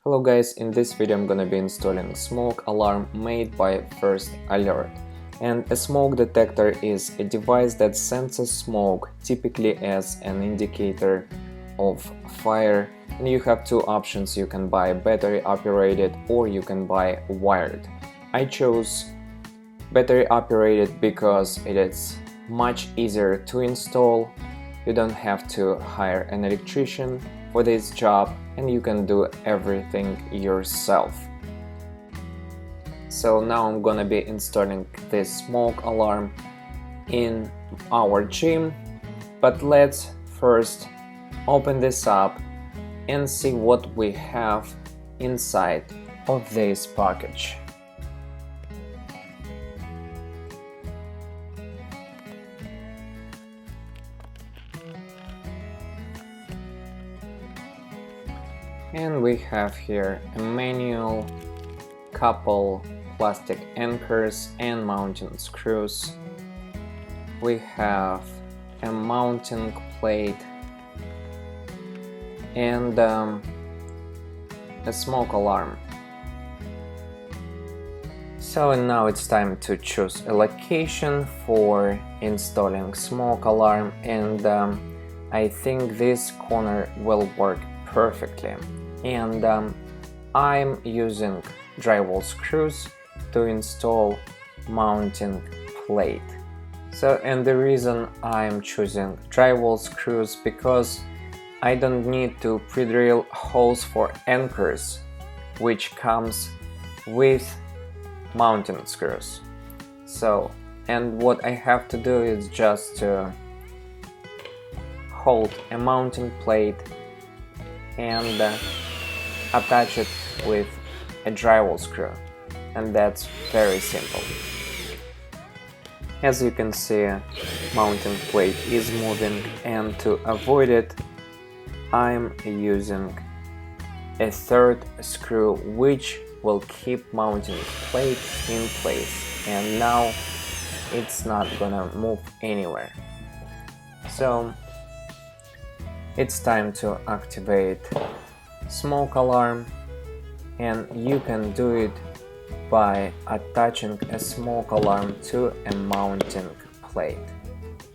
Hello guys, in this video I'm gonna be installing smoke alarm made by First Alert. And a smoke detector is a device that senses smoke, typically as an indicator of fire. And you have two options: you can buy battery operated or you can buy wired. I chose battery operated because it is much easier to install. You don't have to hire an electrician for this job and you can do everything yourself. So now I'm gonna be installing this smoke alarm in our gym, but let's first open this up and see what we have inside of this package. And we have here a manual, couple plastic anchors and mounting screws. We have a mounting plate and a smoke alarm. So now it's time to choose a location for installing smoke alarm, and I think this corner will work perfectly. And I'm using drywall screws to install mounting plate. And the reason I'm choosing drywall screws because I don't need to pre-drill holes for anchors, which comes with mounting screws. And what I have to do is just to hold a mounting plate and attach it with a drywall screw, and that's very simple. As you can see, mounting plate is moving, and to avoid it I'm using a third screw which will keep mounting plate in place, and now it's not gonna move anywhere. So it's time to activate smoke alarm, and you can do it by attaching a smoke alarm to a mounting plate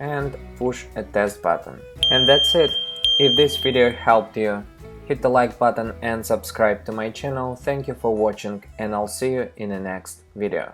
and push a test button. And that's it. If this video helped you, hit the like button and subscribe to my channel. Thank you for watching, and I'll see you in the next video.